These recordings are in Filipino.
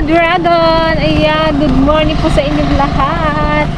ka-dragon! Ayan, good morning po sa inyong lahat.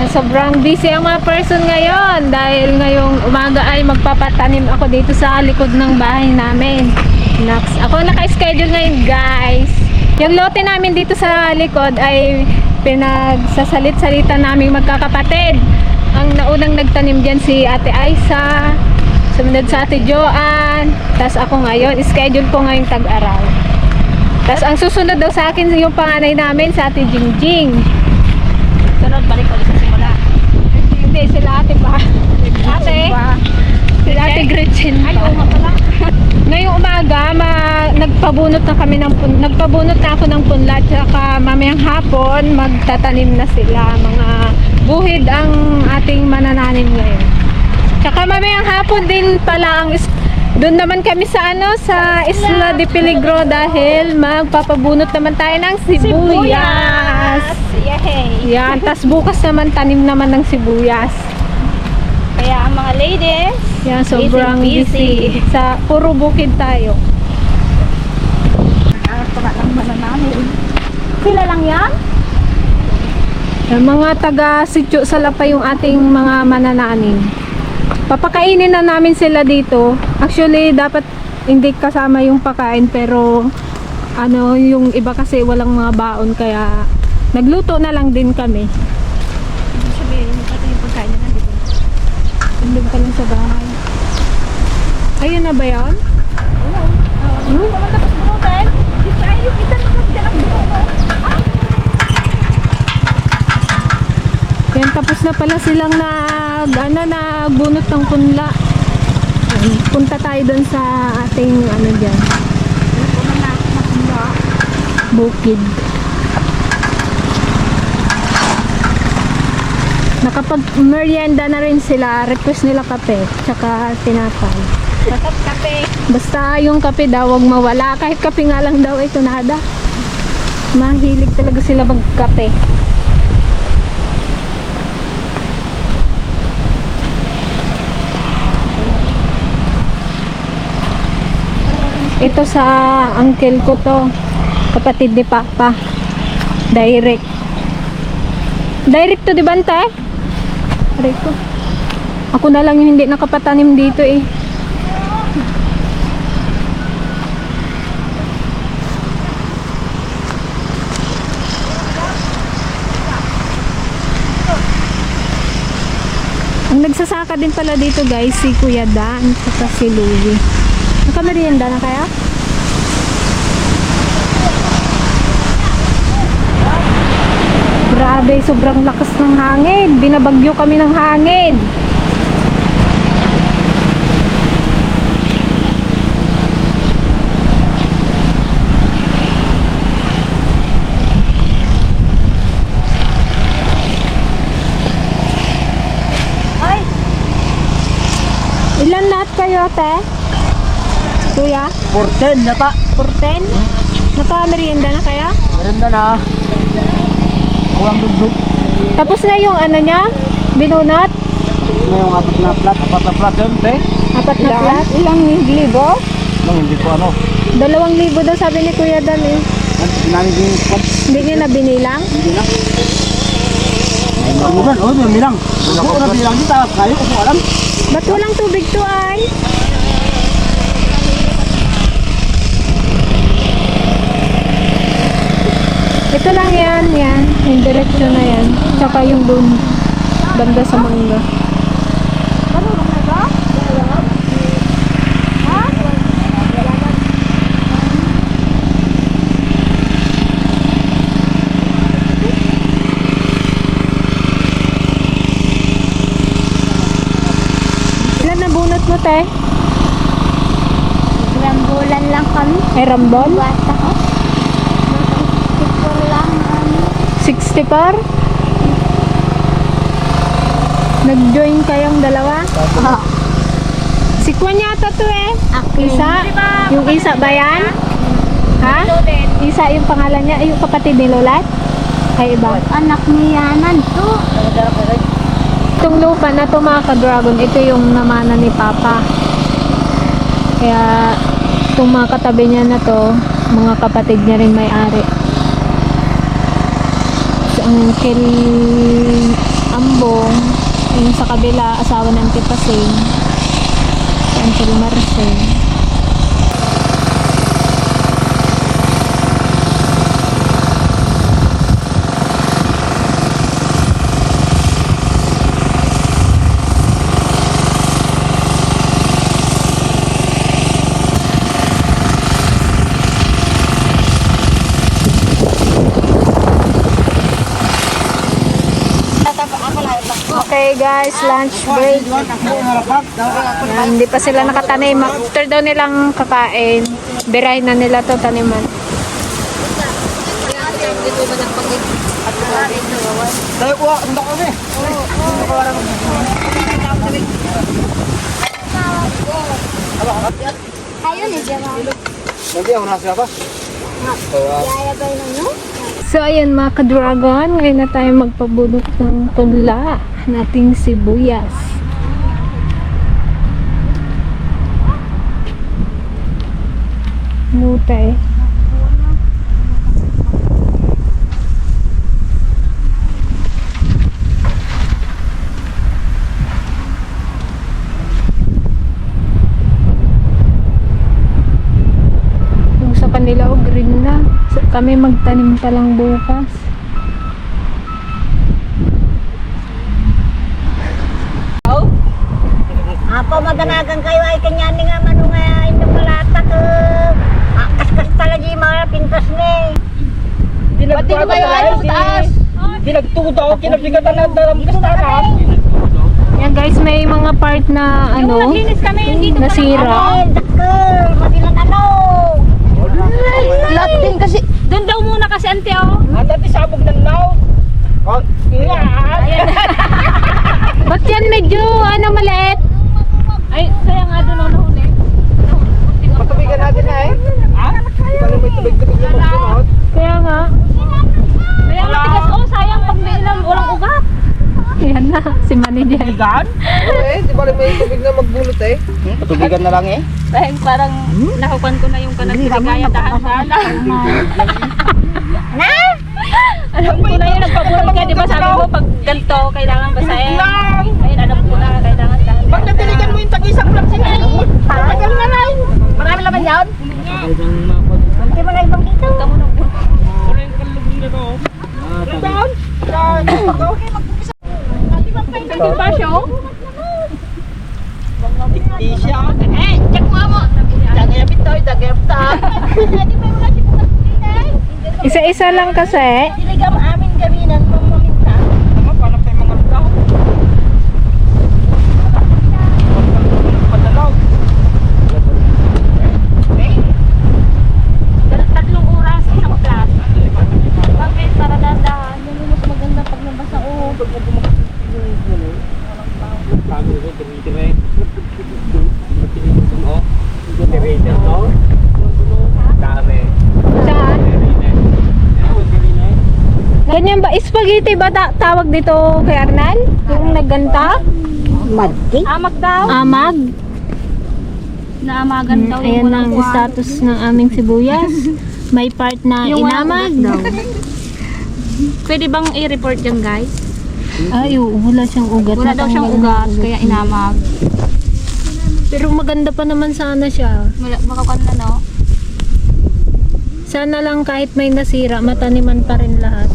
Sobrang busy ang mga person ngayon dahil ngayong umaga ay magpapatanim ako dito sa likod ng bahay namin. Ako naka-schedule ngayon, guys. Yung lote namin dito sa likod ay pinagsasalit-salita namin magkakapatid. Ang naunang nagtanim dyan si Ate Aisa, sumunod sa Ate Joanne, tapos ako ngayon, schedule ko ngayong tag-araw. Tapos ang susunod daw sa akin yung panganay namin sa Ate Jingjing. Sunod, balik ulit sa simula. Hindi, sila ate pa. Ate? Sila Ate Gretchen pa. Ay, oo nga pala. Ngayong umaga, nagpabunot na ako ng punla, tsaka mamayang hapon, magtatanim na sila. Mga buhid ang ating manananim ngayon. Tsaka mamayang hapon din pala doon naman kami sa sa Isla de Peligro dahil magpapabunot naman tayo ng sibuyas. Yay! Yan, tas bukas naman tanim naman ng sibuyas. Kaya ang mga ladies, Yan, sobrang busy. Sa puro bukid tayo. Para lang mananamin. Sila lang yan? Yung mga taga-sityo sa Lapay yung ating mga manananim. Papakainin na namin sila dito. Actually, dapat hindi kasama yung pakain, pero yung iba kasi walang mga baon, kaya nagluto na lang din kami. Ibig sabihin, pati yung pagkain na nandito. Andun pa lang sa bahay. Ayun na ba yun? Oo. Ano naman tapos bunutin? Isa yung isa naman dyan ang bunutin. Yan, tapos na pala silang nagbunot ng punla. Punta tayo doon sa ating dyan. Bukid. Nakapag-merienda na rin sila. Request nila kape, tsaka tinapay. Basta't kape. Basta yung kape daw, wag mawala. Kahit kape nga lang daw, ito nada. Mahilig talaga sila magkape. Ito sa uncle ko to, kapatid ni Papa. Direct to, di ba, Ante? Direct ko. Ako na lang yung hindi nakapatanim dito eh. Ang nagsasaka din pala dito, guys, si Kuya Dan at si Louie. Nakamerienda na kaya? Grabe, sobrang lakas ng hangin. Binabagyo kami ng hangin. Ay! Ilan lahat kayo, te? Kuya? 14 yata. 14? Nakamerienda na kaya? Maganda na. Kulang dugdug. Tapos na yung niya? Binunot? Ngayong apat na plat yun, te. Apat na plat? Ilang libo? Lang, hindi ko 2,000 daw sabi ni Kuya Dan eh. Namin yung squad. Hindi niya na binilang? Hindi na. Bukan, may bilang. Ako na bilang kita. Kayo ko alam. Ba't walang tubig to ay? Ito lang yan. Yung direksyon na yan. Tsaka yung doon, banda sa mangga. Marunong na ba? Ha? Ilan na bunot mo, te? Ilang bulan lang kami. Ay, rambon? Bata ko. Ito lang. 64? Nag-join kayong dalawa? Si Kwan yata to eh. Isa? Yung isa ba yan? Ha? Isa yung pangalan niya? Ay, yung kapatid ni Lolat? Ay, iba. Anak ni Yanan to. Itong lupa na to, mga ka-dragon, ito yung namana ni Papa. Kaya itong mga katabi niya na to, mga kapatid niya rin may-ari. Uncle Ambong. Yung sa kabila, asawa ng Tita Sing. Si Uncle Marcel. Okay guys, lunch break. Hindi pa sila nakatanim. After daw nilang kakain, birahin na nila to taniman. Tayo kuha, hindi kami. Ayun eh, diyan ako. Nanti ako nasa pa. Yayabay lang, no? So ayun mga ka-dragon, ngayon na tayo magpabulot ng tula nating sibuyas. Nutay. Yung sa kanila o green na. So, kami magtanim pa lang bukas. Apo maganagan kayo ay kanya nga manu nga inyong malata ko. Kaskas talaga yung mga pintas ni. Pati na kayo ayos sa taas. Dinagtuto, kinabigatan na dalam kastakan. Yan guys, may mga part na ano, nasira. Dakkel, madilan ano. Lahat din kasi. Doon daw muna kasi ante oh. Ang dati sabog ng law. Oh, nga. Ba't yan medyo ano maliit? Ay, kaya nga doon ako nahuli. Patubigan natin na eh. Ha? Parang may tubig-tubig na magsunod. Kaya nga. Kaya matigas oh, sayang pag may ilang walang ugat. Yan na, si manager. Tubigan? Oo eh, di ba may tubig na magbulot eh. Patubigan na lang eh. Dahil parang nakukuan ko na yung kanagbiligaya dahan-dahan. Na? Alam ko na yun, nagpabulot ka, di ba sabi mo pag ganito, kailangan basahin. Ayun, alam ko na, kailangan dahan. Pag natiligan mo yung tag-isang lang sila. Tagal na lang. Marami laman yun? Hindi mo na ibang dito. Kamu na po. Doon? Hindi ba siya? Di siya. Eh, check mo mo. Dagayapit to, dagayapit ta. Hindi pa wala siya pagkakitinay. Isa-isa lang kasi. Diligam amin gawinan mo maminta. Ano, paano tayo mga tao? Padalaw. Tatlong oras, isang class. Bakit? Para dahan-dahan. Yun yung mas maganda pag nabasa o. Tago ko, dire-dire. Oh, dire-dire to. Dami. Saan? Ganyan ba? Spaghetti ba tawag dito kay Arnal? Yung nagganta? Madki? Amag daw. Amag. Naamagan daw Ayan ang status ng aming sibuyas. May part na Yung inamag. Pwede bang i-report yan guys? Ay, wala siyang ugat. Wala daw siyang ugat, kaya inamag. Pero maganda pa naman sana siya. Makakuan na no? Sana lang kahit may nasira, mataniman pa rin lahat.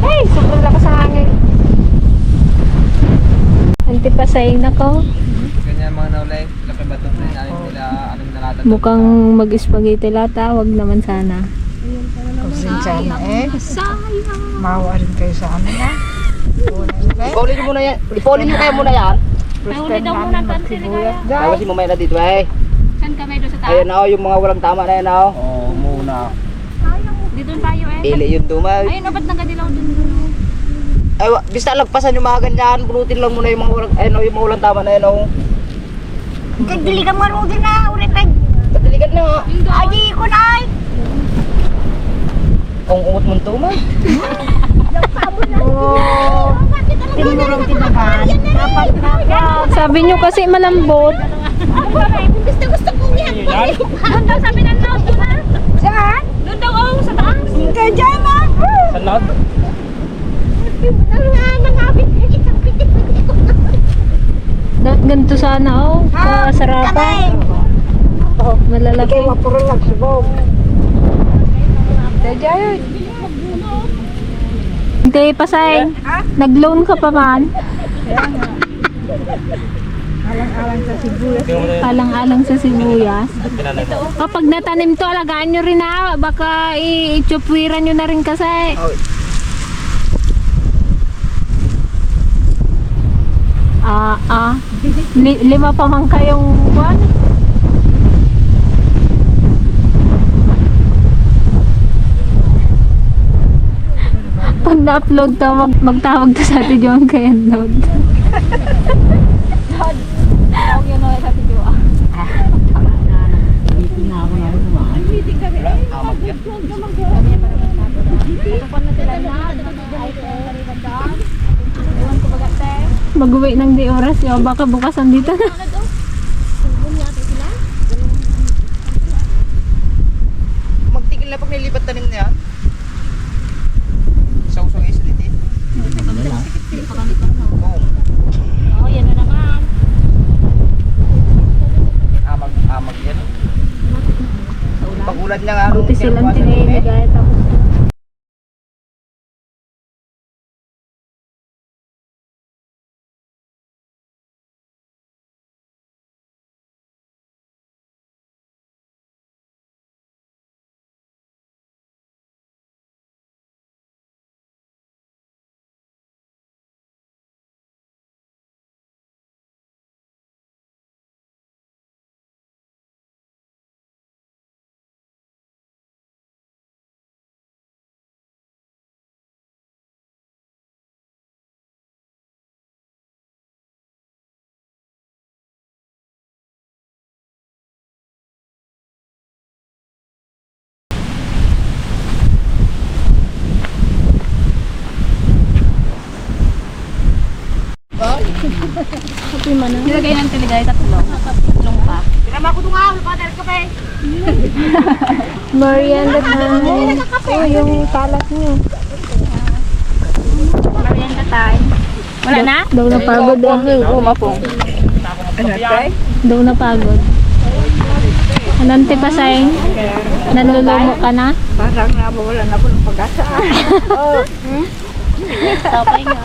Hey, sobrang lakas ng hangin. Antipasay na ko. Ganyan mga naulay, laki ba ito? Anim nila, anim na lata. Mukhang mag-spaghetti lata, wag naman sana. Sayang. Maawa rin kayo sa amin ha. Ipaulin nyo muna yan. Ipaulin nyo kayo muna yan. May uli daw muna ang pansiligaya. Tapos si mamaya na dito eh. Saan kami doon sa taas? Ayun na yung mga walang tama na yan oh. Oo, muna. Dito tayo eh. Ili yung dumal. Ayun, ba't nagadilaw dun? Ay, basta lagpasan yung mga ganyan. Bunutin lang muna yung mga walang, ayun yung mga walang tama na yan oh. Kagdiligan mo rin na ulit ay. Patiligan na nga. Ay, ko na ay. Kung umot mo ito man. Tinurong tinaban. Sabi nyo kasi malambot. Gusto kong yan. Doon daw sabi ng nose, doon na. ganito sana, oh. Kasarapan. Oh, malalaki. Kaya mapuro lang subog. Hindi, pasay. Nag-loan ka pa man. Alang-alang sa sibuyas. Alang-alang sa sibuyas. Kapag natanim to, alagaan nyo rin na. Baka i-chupwiran nyo na rin kasi. Lima pa man kayong buwan. Pag na-upload to, magtawag to sa atin yung kay upload. Mag-uwi ng di oras yun, baka bukas andito na. Magtigil na pag nilipat tanim na yan. Sausong is ulit eh. Oo. yan na naman. Amag yan. Pag-ulan niya nga. Buti silang tinigay tapos. Nilagay ng tiligay tatlong pa. Merienda time. Oh, yung kalat nyo. Merienda time. Wala na? Daw napagod eh. Umapong. Daw napagod. Anong tipasay? Nanlulumo ka na? Parang nawawala na po ng pag-asa. Tapay nga.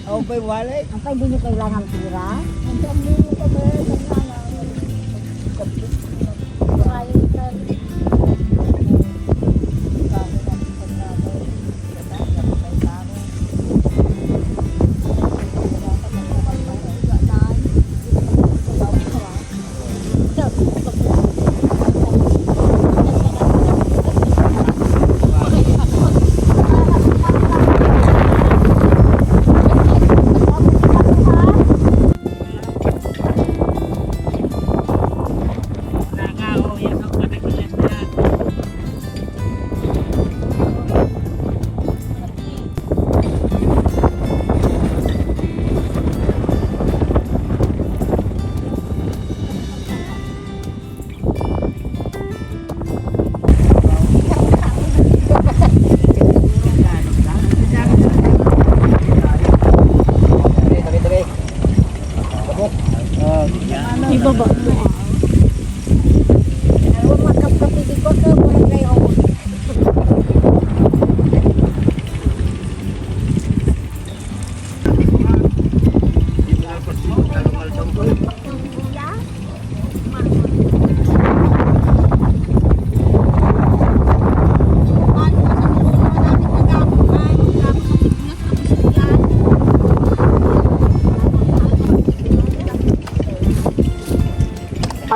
Oh, may wallet. Ang hindi nyo kailangan pira.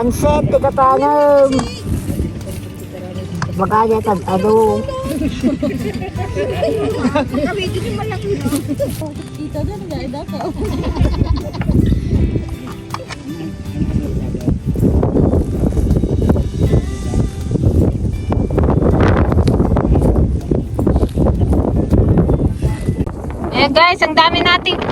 Pansit, tigatanam. Bagaya tag-ano. Eh guys, ang dami nating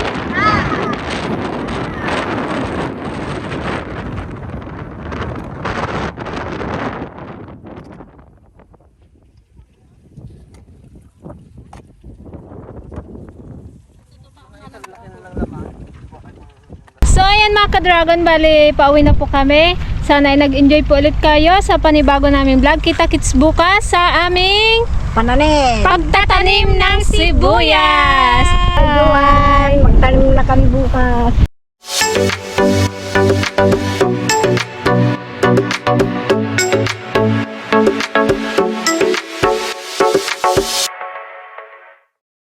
So ayan mga ka-dragon, bali pauwi na po kami. Sana ay nag-enjoy po ulit kayo sa panibago naming vlog. Kita-kits bukas sa aming Pananim. pagtatanim ng sibuyas. Pagtanim na kami bukas.